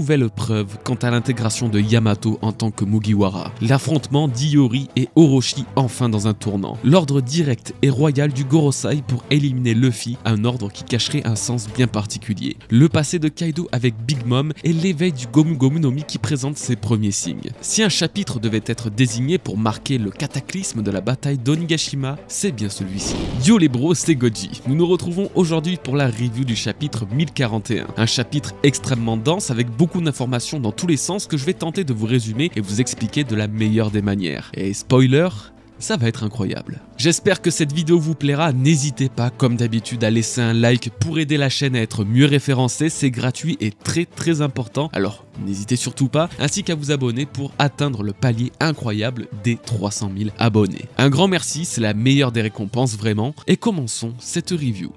nouvelle preuve quant à l'intégration de Yamato en tant que Mugiwara. L'affrontement d'Iori et Orochi enfin dans un tournant. L'ordre direct et royal du Gorosei pour éliminer Luffy, un ordre qui cacherait un sens bien particulier. Le passé de Kaido avec Big Mom et l'éveil du Gomu Gomu no Mi qui présente ses premiers signes. Si un chapitre devait être désigné pour marquer le cataclysme de la bataille d'Onigashima, c'est bien celui-ci. Yo les bros, c'est Goji. Nous nous retrouvons aujourd'hui pour la review du chapitre 1041. Un chapitre extrêmement dense avec beaucoup d'informations dans tous les sens que je vais tenter de vous résumer et vous expliquer de la meilleure des manières. Et spoiler, ça va être incroyable. J'espère que cette vidéo vous plaira, n'hésitez pas comme d'habitude à laisser un like pour aider la chaîne à être mieux référencée, c'est gratuit et très important, alors n'hésitez surtout pas, ainsi qu'à vous abonner pour atteindre le palier incroyable des 300 000 abonnés. Un grand merci, c'est la meilleure des récompenses vraiment, et commençons cette review.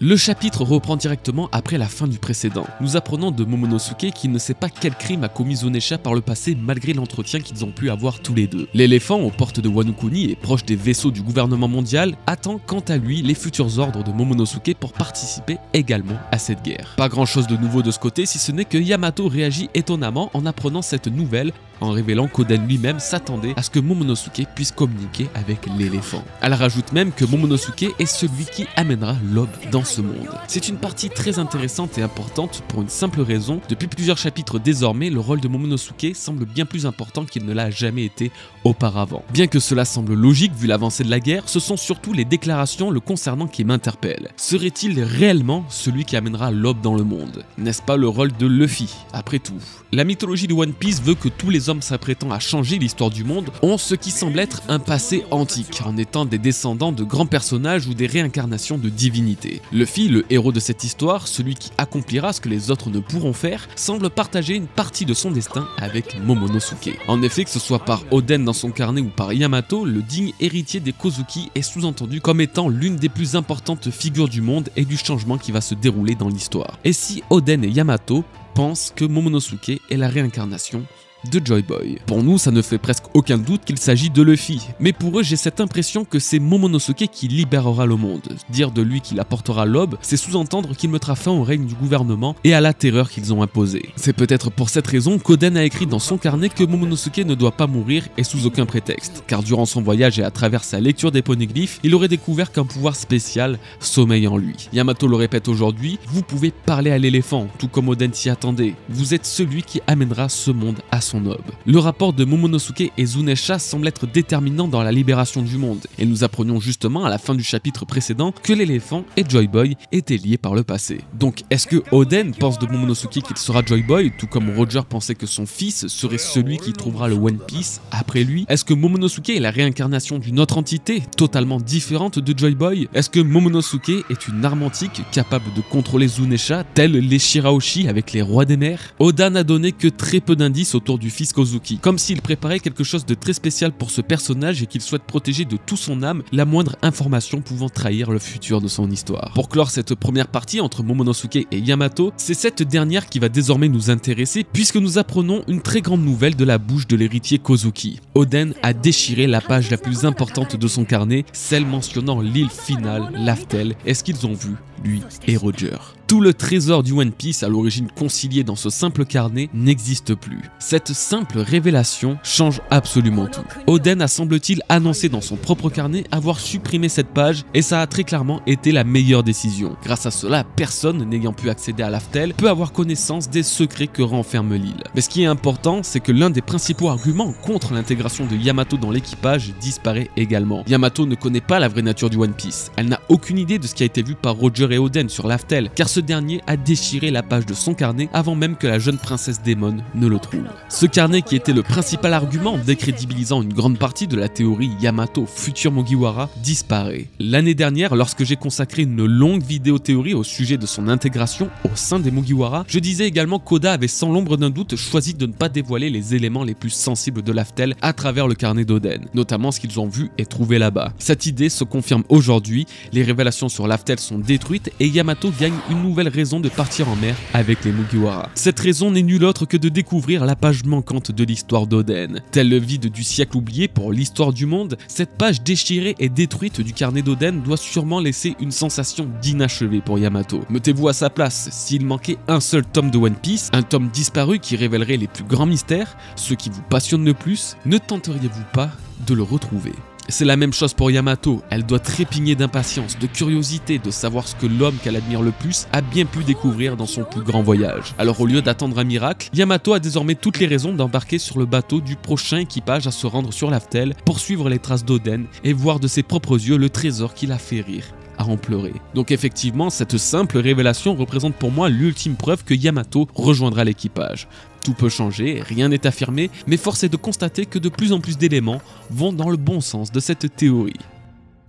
Le chapitre reprend directement après la fin du précédent. Nous apprenons de Momonosuke qui ne sait pas quel crime a commis Onesha par le passé malgré l'entretien qu'ils ont pu avoir tous les deux. L'éléphant aux portes de Wano Kuni et proche des vaisseaux du gouvernement mondial attend quant à lui les futurs ordres de Momonosuke pour participer également à cette guerre. Pas grand chose de nouveau de ce côté si ce n'est que Yamato réagit étonnamment en apprenant cette nouvelle en révélant qu'Oden lui-même s'attendait à ce que Momonosuke puisse communiquer avec l'éléphant. Elle rajoute même que Momonosuke est celui qui amènera l'aube dans ce monde. C'est une partie très intéressante et importante pour une simple raison, depuis plusieurs chapitres désormais, le rôle de Momonosuke semble bien plus important qu'il ne l'a jamais été auparavant. Bien que cela semble logique vu l'avancée de la guerre, ce sont surtout les déclarations le concernant qui m'interpellent. Serait-il réellement celui qui amènera l'aube dans le monde? N'est-ce pas le rôle de Luffy, après tout? La mythologie de One Piece veut que tous les hommes s'apprêtant à changer l'histoire du monde ont ce qui semble être un passé antique, en étant des descendants de grands personnages ou des réincarnations de divinités. Luffy, le héros de cette histoire, celui qui accomplira ce que les autres ne pourront faire, semble partager une partie de son destin avec Momonosuke. En effet, que ce soit par Oden dans son carnet ou par Yamato, le digne héritier des Kozuki est sous-entendu comme étant l'une des plus importantes figures du monde et du changement qui va se dérouler dans l'histoire. Et si Oden et Yamato pensent que Momonosuke est la réincarnation de Joy Boy. Pour nous, ça ne fait presque aucun doute qu'il s'agit de Luffy, mais pour eux, j'ai cette impression que c'est Momonosuke qui libérera le monde. Dire de lui qu'il apportera l'aube, c'est sous-entendre qu'il mettra fin au règne du gouvernement et à la terreur qu'ils ont imposée. C'est peut-être pour cette raison qu'Oden a écrit dans son carnet que Momonosuke ne doit pas mourir et sous aucun prétexte, car durant son voyage et à travers sa lecture des poneglyphes, il aurait découvert qu'un pouvoir spécial sommeille en lui. Yamato le répète aujourd'hui, vous pouvez parler à l'éléphant, tout comme Oden s'y attendait. Vous êtes celui qui amènera ce monde à son aube. Le rapport de Momonosuke et Zunesha semble être déterminant dans la libération du monde, et nous apprenions justement à la fin du chapitre précédent que l'éléphant et Joy Boy étaient liés par le passé. Donc est-ce que Oden pense de Momonosuke qu'il sera Joy Boy, tout comme Roger pensait que son fils serait celui qui trouvera le One Piece après lui? Est-ce que Momonosuke est la réincarnation d'une autre entité, totalement différente de Joy Boy? Est-ce que Momonosuke est une arme antique capable de contrôler Zunesha, tels les Shirahoshi avec les rois des mers? Oda n'a donné que très peu d'indices autour du fils Kozuki, comme s'il préparait quelque chose de très spécial pour ce personnage et qu'il souhaite protéger de tout son âme la moindre information pouvant trahir le futur de son histoire. Pour clore cette première partie entre Momonosuke et Yamato, c'est cette dernière qui va désormais nous intéresser puisque nous apprenons une très grande nouvelle de la bouche de l'héritier Kozuki. Oden a déchiré la page la plus importante de son carnet, celle mentionnant l'île finale, Laftel, et ce qu'ils ont vu, lui et Roger. Tout le trésor du One Piece à l'origine concilié dans ce simple carnet n'existe plus. Cette simple révélation change absolument tout. Oden a semble-t-il annoncé dans son propre carnet avoir supprimé cette page et ça a très clairement été la meilleure décision. Grâce à cela, personne n'ayant pu accéder à Laftel peut avoir connaissance des secrets que renferme l'île. Mais ce qui est important, c'est que l'un des principaux arguments contre l'intégration de Yamato dans l'équipage disparaît également. Yamato ne connaît pas la vraie nature du One Piece. Elle n'a aucune idée de ce qui a été vu par Roger et Oden sur Laftel, car ce dernier a déchiré la page de son carnet avant même que la jeune princesse Démon ne le trouve. Ce carnet qui était le principal argument décrédibilisant une grande partie de la théorie Yamato futur Mugiwara disparaît. L'année dernière, lorsque j'ai consacré une longue vidéo théorie au sujet de son intégration au sein des Mugiwara, je disais également qu'Oda avait sans l'ombre d'un doute choisi de ne pas dévoiler les éléments les plus sensibles de Laftel à travers le carnet d'Oden, notamment ce qu'ils ont vu et trouvé là-bas. Cette idée se confirme aujourd'hui, les révélations sur Laftel sont détruites détruite et Yamato gagne une nouvelle raison de partir en mer avec les Mugiwara. Cette raison n'est nulle autre que de découvrir la page manquante de l'histoire d'Oden. Tel le vide du siècle oublié pour l'histoire du monde, cette page déchirée et détruite du carnet d'Oden doit sûrement laisser une sensation d'inachevé pour Yamato. Mettez-vous à sa place, s'il manquait un seul tome de One Piece, un tome disparu qui révélerait les plus grands mystères, ceux qui vous passionnent le plus, ne tenteriez-vous pas de le retrouver? C'est la même chose pour Yamato, elle doit trépigner d'impatience, de curiosité, de savoir ce que l'homme qu'elle admire le plus a bien pu découvrir dans son plus grand voyage. Alors au lieu d'attendre un miracle, Yamato a désormais toutes les raisons d'embarquer sur le bateau du prochain équipage à se rendre sur Laftel pour suivre les traces d'Oden et voir de ses propres yeux le trésor qui l'a fait rire, à en pleurer. Donc effectivement, cette simple révélation représente pour moi l'ultime preuve que Yamato rejoindra l'équipage. Tout peut changer, rien n'est affirmé, mais force est de constater que de plus en plus d'éléments vont dans le bon sens de cette théorie.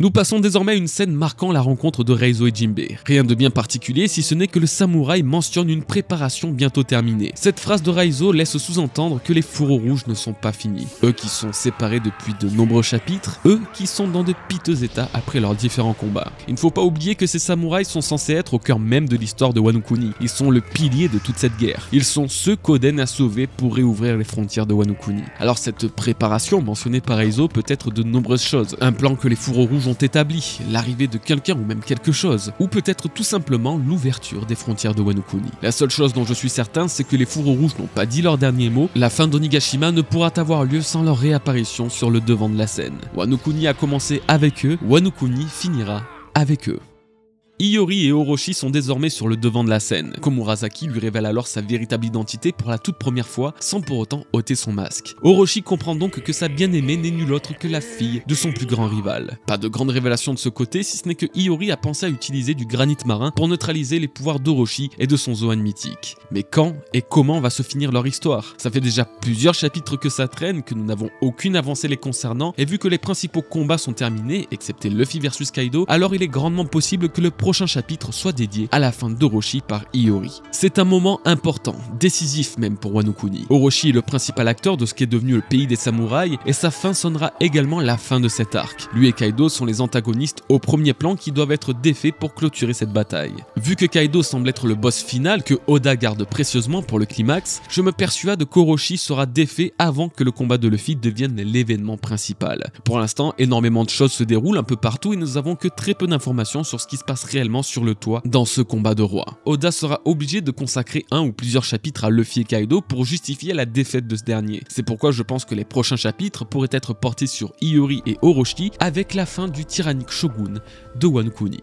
Nous passons désormais à une scène marquant la rencontre de Reizo et Jinbei. Rien de bien particulier si ce n'est que le samouraï mentionne une préparation bientôt terminée. Cette phrase de Reizo laisse sous-entendre que les fourreaux rouges ne sont pas finis. Eux qui sont séparés depuis de nombreux chapitres, eux qui sont dans de piteux états après leurs différents combats. Il ne faut pas oublier que ces samouraïs sont censés être au cœur même de l'histoire de Wano Kuni. Ils sont le pilier de toute cette guerre. Ils sont ceux qu'Oden a sauvés pour réouvrir les frontières de Wano Kuni. Alors cette préparation mentionnée par Reizo peut être de nombreuses choses. Un plan que les fourreaux rouges ont établi, l'arrivée de quelqu'un ou même quelque chose, ou peut-être tout simplement l'ouverture des frontières de Wano Kuni. La seule chose dont je suis certain, c'est que les fourreaux rouges n'ont pas dit leur dernier mot, la fin d'Onigashima ne pourra avoir lieu sans leur réapparition sur le devant de la scène. Wano Kuni a commencé avec eux, Wano Kuni finira avec eux. Iori et Orochi sont désormais sur le devant de la scène. Komurasaki lui révèle alors sa véritable identité pour la toute première fois, sans pour autant ôter son masque. Orochi comprend donc que sa bien-aimée n'est nulle autre que la fille de son plus grand rival. Pas de grande révélation de ce côté, si ce n'est que Iori a pensé à utiliser du granit marin pour neutraliser les pouvoirs d'Orochi et de son Zoan mythique. Mais quand et comment va se finir leur histoire? Ça fait déjà plusieurs chapitres que ça traîne, que nous n'avons aucune avancée les concernant, et vu que les principaux combats sont terminés, excepté Luffy versus Kaido, alors il est grandement possible que le prochain chapitre soit dédié à la fin d'Orochi par Iori. C'est un moment important, décisif même pour Wano Kuni. Orochi est le principal acteur de ce qui est devenu le pays des samouraïs et sa fin sonnera également la fin de cet arc. Lui et Kaido sont les antagonistes au premier plan qui doivent être défaits pour clôturer cette bataille. Vu que Kaido semble être le boss final que Oda garde précieusement pour le climax, je me persuade qu'Orochi sera défait avant que le combat de Luffy devienne l'événement principal. Pour l'instant, énormément de choses se déroulent un peu partout et nous avons que très peu d'informations sur ce qui se passe réellement sur le toit dans ce combat de roi. Oda sera obligé de consacrer un ou plusieurs chapitres à Luffy et Kaido pour justifier la défaite de ce dernier. C'est pourquoi je pense que les prochains chapitres pourraient être portés sur Iori et Orochi avec la fin du tyrannique shogun de Wano Kuni.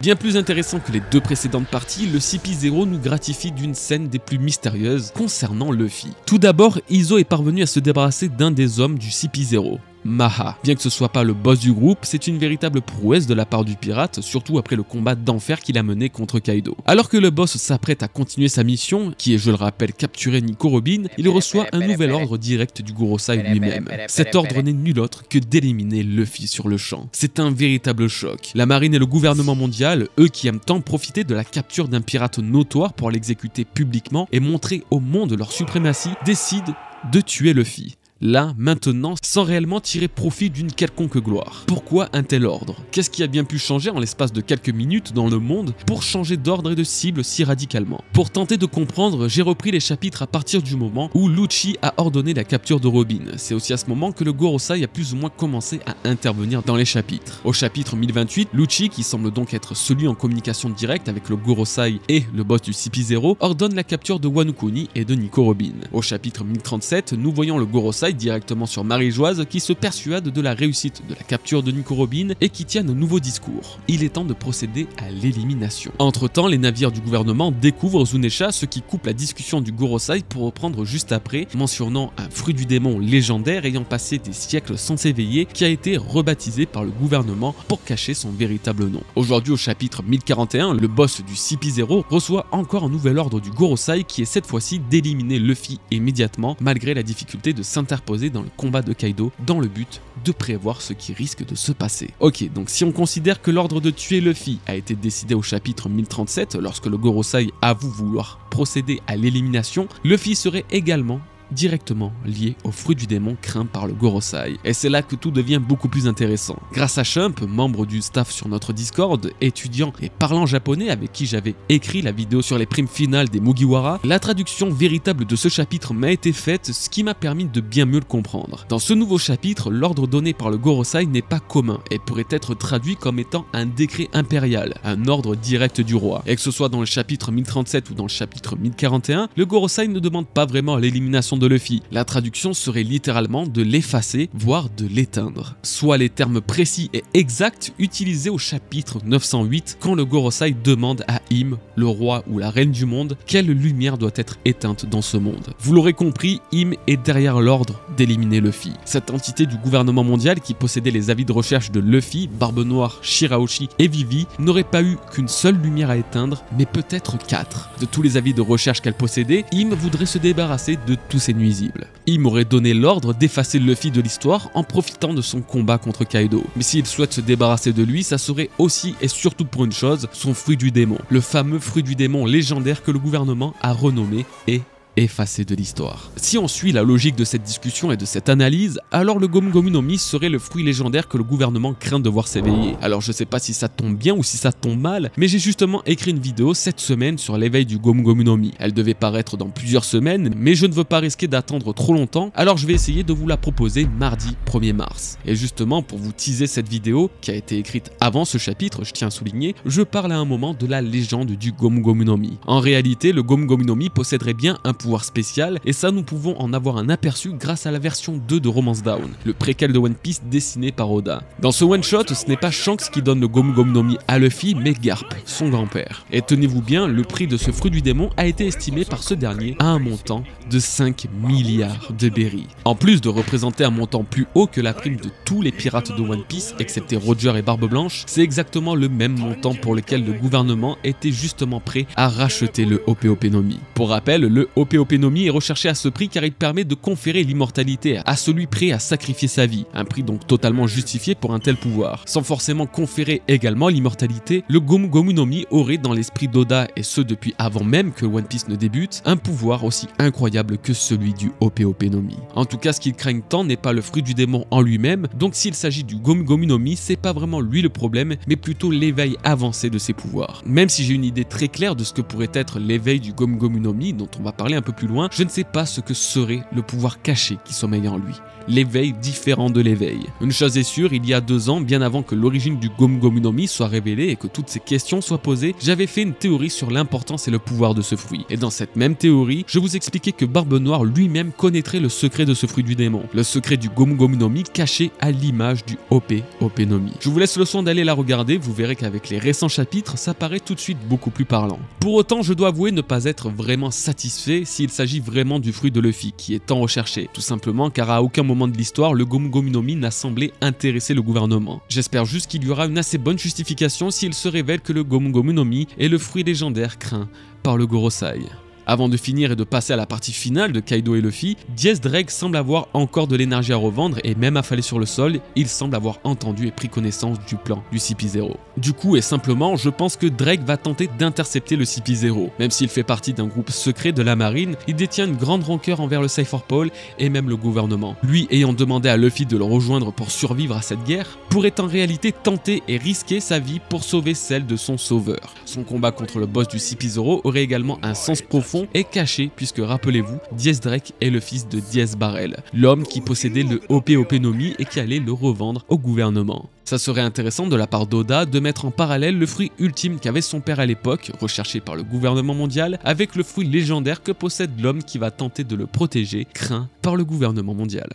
Bien plus intéressant que les deux précédentes parties, le CP0 nous gratifie d'une scène des plus mystérieuses concernant Luffy. Tout d'abord, Izo est parvenu à se débarrasser d'un des hommes du CP0. Maha. Bien que ce soit pas le boss du groupe, c'est une véritable prouesse de la part du pirate, surtout après le combat d'enfer qu'il a mené contre Kaido. Alors que le boss s'apprête à continuer sa mission, qui est, je le rappelle, capturer Nico Robin, il reçoit un nouvel ordre direct du Gorosei lui-même. Cet ordre n'est nul autre que d'éliminer Luffy sur le champ. C'est un véritable choc. La marine et le gouvernement mondial, eux qui aiment tant profiter de la capture d'un pirate notoire pour l'exécuter publiquement et montrer au monde leur suprématie, décident de tuer Luffy. Là, maintenant, sans réellement tirer profit d'une quelconque gloire. Pourquoi un tel ordre? Qu'est-ce qui a bien pu changer en l'espace de quelques minutes dans le monde pour changer d'ordre et de cible si radicalement? Pour tenter de comprendre, j'ai repris les chapitres à partir du moment où Lucci a ordonné la capture de Robin. C'est aussi à ce moment que le Gorosei a plus ou moins commencé à intervenir dans les chapitres. Au chapitre 1028, Lucci, qui semble donc être celui en communication directe avec le Gorosei et le boss du CP0, ordonne la capture de Wano Kuni et de Nico Robin. Au chapitre 1037, nous voyons le Gorosei directement sur Marie-Joise qui se persuade de la réussite de la capture de Nico Robin et qui tient un nouveau discours. Il est temps de procéder à l'élimination. Entre temps, les navires du gouvernement découvrent Zunesha, ce qui coupe la discussion du Gorosei pour reprendre juste après, mentionnant un fruit du démon légendaire ayant passé des siècles sans s'éveiller qui a été rebaptisé par le gouvernement pour cacher son véritable nom. Aujourd'hui au chapitre 1041, le boss du CP0 reçoit encore un nouvel ordre du Gorosei qui est cette fois-ci d'éliminer Luffy immédiatement malgré la difficulté de s'interposer dans le combat de Kaido dans le but de prévoir ce qui risque de se passer. Ok, donc si on considère que l'ordre de tuer Luffy a été décidé au chapitre 1037 lorsque le Gorosei avoue vouloir procéder à l'élimination, Luffy serait également directement lié au fruit du démon craint par le Gorosei. Et c'est là que tout devient beaucoup plus intéressant. Grâce à Chump, membre du staff sur notre Discord, étudiant et parlant japonais avec qui j'avais écrit la vidéo sur les primes finales des Mugiwara, la traduction véritable de ce chapitre m'a été faite, ce qui m'a permis de bien mieux le comprendre. Dans ce nouveau chapitre, l'ordre donné par le Gorosei n'est pas commun et pourrait être traduit comme étant un décret impérial, un ordre direct du roi. Et que ce soit dans le chapitre 1037 ou dans le chapitre 1041, le Gorosei ne demande pas vraiment l'élimination de Luffy. La traduction serait littéralement de l'effacer, voire de l'éteindre. Soit les termes précis et exacts utilisés au chapitre 908 quand le Gorosei demande à Im, le roi ou la reine du monde, quelle lumière doit être éteinte dans ce monde. Vous l'aurez compris, Im est derrière l'ordre d'éliminer Luffy. Cette entité du gouvernement mondial qui possédait les avis de recherche de Luffy, Barbe Noire, Shirahoshi et Vivi n'aurait pas eu qu'une seule lumière à éteindre, mais peut-être 4. De tous les avis de recherche qu'elle possédait, Im voudrait se débarrasser de tous ces nuisibles. Im aurait donné l'ordre d'effacer Luffy de l'histoire en profitant de son combat contre Kaido. Mais s'il souhaite se débarrasser de lui, ça serait aussi et surtout pour une chose, son fruit du démon. Le fameux fruit du démon légendaire que le gouvernement a renommé et effacé de l'histoire. Si on suit la logique de cette discussion et de cette analyse, alors le Gomu Gomu no Mi serait le fruit légendaire que le gouvernement craint de voir s'éveiller. Alors je sais pas si ça tombe bien ou si ça tombe mal, mais j'ai justement écrit une vidéo cette semaine sur l'éveil du Gomu Gomu no Mi. Elle devait paraître dans plusieurs semaines, mais je ne veux pas risquer d'attendre trop longtemps, alors je vais essayer de vous la proposer mardi 1er mars. Et justement, pour vous teaser cette vidéo, qui a été écrite avant ce chapitre, je tiens à souligner, je parle à un moment de la légende du Gomu Gomu no Mi. En réalité, le Gomu Gomu no Mi posséderait bien un pouvoir spécial, et ça nous pouvons en avoir un aperçu grâce à la version 2 de Romance Down, le préquel de One Piece dessiné par Oda. Dans ce one shot, ce n'est pas Shanks qui donne le Gomu Gomu no Mi à Luffy, mais Garp, son grand-père. Et tenez-vous bien, le prix de ce fruit du démon a été estimé par ce dernier à un montant de 5 milliards de berries. En plus de représenter un montant plus haut que la prime de tous les pirates de One Piece, excepté Roger et Barbe Blanche, c'est exactement le même montant pour lequel le gouvernement était justement prêt à racheter le Ope no Mi. Pour rappel, le Ope no Mi est recherché à ce prix car il permet de conférer l'immortalité à celui prêt à sacrifier sa vie, un prix donc totalement justifié pour un tel pouvoir. Sans forcément conférer également l'immortalité, le Gomu Gomu no Mi aurait dans l'esprit d'Oda, et ce depuis avant même que One Piece ne débute, un pouvoir aussi incroyable que celui du Ope no Mi. En tout cas, ce qu'ils craignent tant n'est pas le fruit du démon en lui-même, donc s'il s'agit du Gomu Gomu no Mi, c'est pas vraiment lui le problème, mais plutôt l'éveil avancé de ses pouvoirs. Même si j'ai une idée très claire de ce que pourrait être l'éveil du Gomu Gomu no Mi, dont on va parler un peu plus loin, je ne sais pas ce que serait le pouvoir caché qui sommeille en lui. L'éveil différent de l'éveil. Une chose est sûre, il y a 2 ans, bien avant que l'origine du Gomu Gomu no Mi soit révélée et que toutes ces questions soient posées, j'avais fait une théorie sur l'importance et le pouvoir de ce fruit. Et dans cette même théorie, je vous expliquais que Barbe Noire lui-même connaîtrait le secret de ce fruit du démon. Le secret du Gomu Gomu no Mi caché à l'image du Ope no Mi. Je vous laisse le soin d'aller la regarder, vous verrez qu'avec les récents chapitres, ça paraît tout de suite beaucoup plus parlant. Pour autant, je dois avouer ne pas être vraiment satisfait s'il s'agit vraiment du fruit de Luffy, qui est tant recherché. Tout simplement car à aucun moment de l'histoire, le Gomu Gomu no Mi n'a semblé intéresser le gouvernement. J'espère juste qu'il y aura une assez bonne justification s'il se révèle que le Gomu Gomu no Mi est le fruit légendaire craint par le Gorosei. Avant de finir et de passer à la partie finale de Kaido et Luffy, Diez Drake semble avoir encore de l'énergie à revendre et même affalé sur le sol, il semble avoir entendu et pris connaissance du plan du CP0. Du coup et simplement, je pense que Drake va tenter d'intercepter le CP0. Même s'il fait partie d'un groupe secret de la marine, il détient une grande rancœur envers le Cypher Pole et même le gouvernement. Lui ayant demandé à Luffy de le rejoindre pour survivre à cette guerre, pourrait en réalité tenter et risquer sa vie pour sauver celle de son sauveur. Son combat contre le boss du CP0 aurait également un sens profond est caché puisque rappelez-vous, Diez Drake est le fils de Diez Barrel, l'homme qui possédait le Ope no Mi et qui allait le revendre au gouvernement. Ça serait intéressant de la part d'Oda de mettre en parallèle le fruit ultime qu'avait son père à l'époque, recherché par le gouvernement mondial, avec le fruit légendaire que possède l'homme qui va tenter de le protéger, craint par le gouvernement mondial.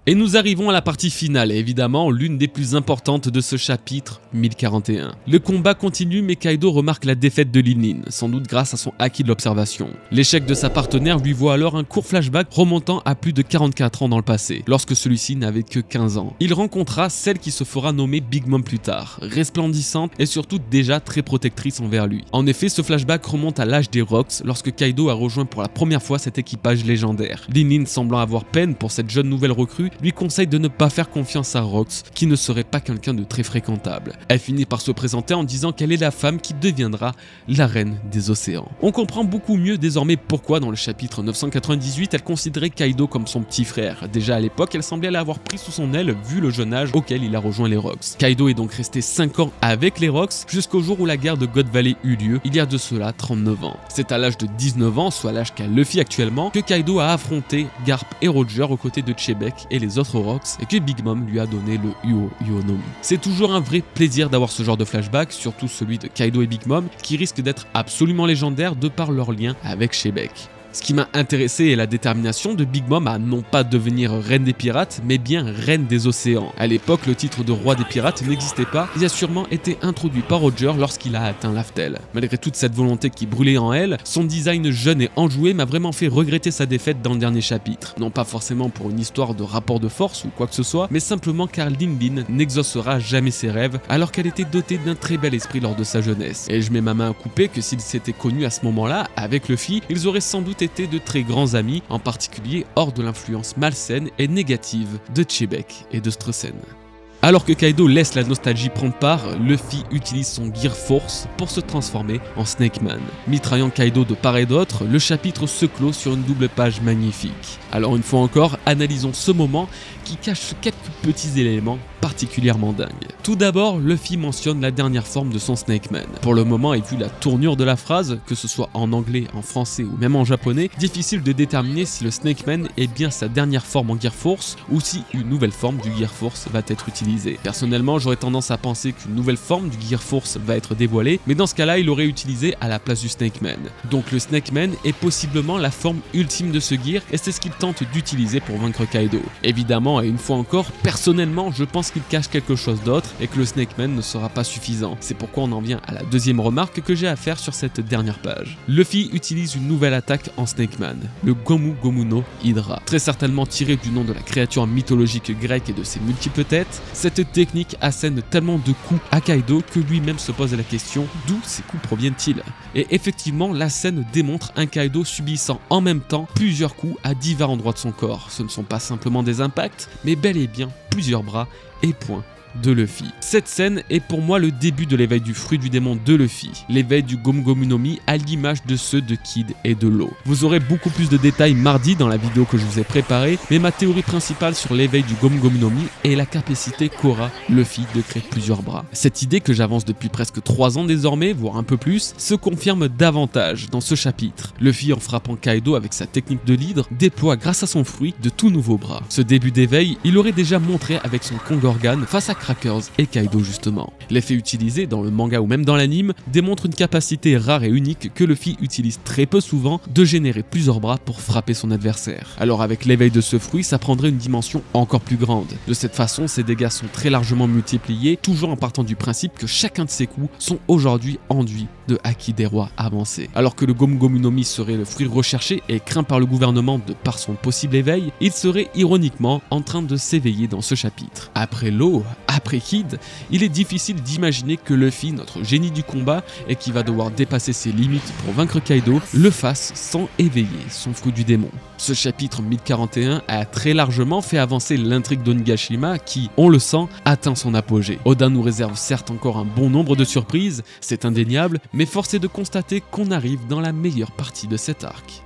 Et nous arrivons à la partie finale, et évidemment l'une des plus importantes de ce chapitre 1041. Le combat continue mais Kaido remarque la défaite de Lin, sans doute grâce à son acquis de l'observation. L'échec de sa partenaire lui voit alors un court flashback remontant à plus de 44 ans dans le passé, lorsque celui-ci n'avait que 15 ans. Il rencontra celle qui se fera nommer Big Mom plus tard, resplendissante et surtout déjà très protectrice envers lui. En effet, ce flashback remonte à l'âge des Rocks, lorsque Kaido a rejoint pour la première fois cet équipage légendaire. Lin semblant avoir peine pour cette jeune nouvelle recrue, Michiru lui conseille de ne pas faire confiance à Rox, qui ne serait pas quelqu'un de très fréquentable. Elle finit par se présenter en disant qu'elle est la femme qui deviendra la reine des océans. On comprend beaucoup mieux désormais pourquoi dans le chapitre 998 elle considérait Kaido comme son petit frère. Déjà à l'époque, elle semblait l'avoir pris sous son aile vu le jeune âge auquel il a rejoint les Rox. Kaido est donc resté 5 ans avec les Rox jusqu'au jour où la guerre de God Valley eut lieu, il y a de cela 39 ans. C'est à l'âge de 19 ans, soit l'âge qu'a Luffy actuellement, que Kaido a affronté Garp et Roger aux côtés de Chebek et les autres Rox et que Big Mom lui a donné le Uo-Uonomi. C'est toujours un vrai plaisir d'avoir ce genre de flashback, surtout celui de Kaido et Big Mom qui risque d'être absolument légendaire de par leur lien avec Chebek. Ce qui m'a intéressé est la détermination de Big Mom à non pas devenir reine des pirates, mais bien reine des océans. À l'époque, le titre de roi des pirates n'existait pas, il a sûrement été introduit par Roger lorsqu'il a atteint Laftel. Malgré toute cette volonté qui brûlait en elle, son design jeune et enjoué m'a vraiment fait regretter sa défaite dans le dernier chapitre. Non pas forcément pour une histoire de rapport de force ou quoi que ce soit, mais simplement car Lin Lin n'exaucera jamais ses rêves, alors qu'elle était dotée d'un très bel esprit lors de sa jeunesse. Et je mets ma main à couper que s'ils s'étaient connus à ce moment-là, avec Luffy, ils auraient sans doute été de très grands amis, en particulier hors de l'influence malsaine et négative de Chebek et de Streusen. Alors que Kaido laisse la nostalgie prendre part, Luffy utilise son Gear Force pour se transformer en Snake Man. Mitraillant Kaido de part et d'autre, le chapitre se clôt sur une double page magnifique. Alors une fois encore, analysons ce moment qui cache quelques petits éléments particulièrement dingues. Tout d'abord, Luffy mentionne la dernière forme de son Snake Man. Pour le moment, et vu la tournure de la phrase, que ce soit en anglais, en français ou même en japonais, difficile de déterminer si le Snake Man est bien sa dernière forme en Gear Force ou si une nouvelle forme du Gear Force va être utilisée. Personnellement, j'aurais tendance à penser qu'une nouvelle forme du Gear Force va être dévoilée, mais dans ce cas-là, il l'aurait utilisé à la place du Snake Man. Donc le Snake Man est possiblement la forme ultime de ce gear et c'est ce qu'il tente d'utiliser pour vaincre Kaido. Évidemment, et une fois encore, personnellement, je pense qu'il cache quelque chose d'autre et que le Snake Man ne sera pas suffisant. C'est pourquoi on en vient à la deuxième remarque que j'ai à faire sur cette dernière page. Luffy utilise une nouvelle attaque en Snake Man, le Gomu Gomu no Hydra. Très certainement tiré du nom de la créature mythologique grecque et de ses multiples têtes, cette technique assène tellement de coups à Kaido que lui-même se pose la question d'où ces coups proviennent-ils. Et effectivement, la scène démontre un Kaido subissant en même temps plusieurs coups à divers endroits de son corps. Ce ne sont pas simplement des impacts, mais bel et bien plusieurs bras et poings de Luffy. Cette scène est pour moi le début de l'éveil du fruit du démon de Luffy, l'éveil du Gomu Gomu no Mi à l'image de ceux de Kid et de Law. Vous aurez beaucoup plus de détails mardi dans la vidéo que je vous ai préparée, mais ma théorie principale sur l'éveil du Gomu Gomu no Mi est la capacité qu'aura Luffy de créer plusieurs bras. Cette idée que j'avance depuis presque 3 ans désormais, voire un peu plus, se confirme davantage dans ce chapitre. Luffy, en frappant Kaido avec sa technique de l'hydre, déploie grâce à son fruit de tout nouveaux bras. Ce début d'éveil, il aurait déjà montré avec son Kongorgan face à Crackers et Kaido justement. L'effet utilisé dans le manga ou même dans l'anime démontre une capacité rare et unique que Luffy utilise très peu souvent de générer plusieurs bras pour frapper son adversaire. Alors avec l'éveil de ce fruit, ça prendrait une dimension encore plus grande. De cette façon, ses dégâts sont très largement multipliés, toujours en partant du principe que chacun de ses coups sont aujourd'hui enduits de Haki des rois avancés. Alors que le Gomu Gomu no Mi serait le fruit recherché et craint par le gouvernement de par son possible éveil, il serait ironiquement en train de s'éveiller dans ce chapitre. Après Law, après Kid, il est difficile d'imaginer que Luffy, notre génie du combat et qui va devoir dépasser ses limites pour vaincre Kaido, le fasse sans éveiller son fruit du démon. Ce chapitre 1041 a très largement fait avancer l'intrigue d'Onigashima qui, on le sent, atteint son apogée. Oda nous réserve certes encore un bon nombre de surprises, c'est indéniable, mais force est de constater qu'on arrive dans la meilleure partie de cet arc.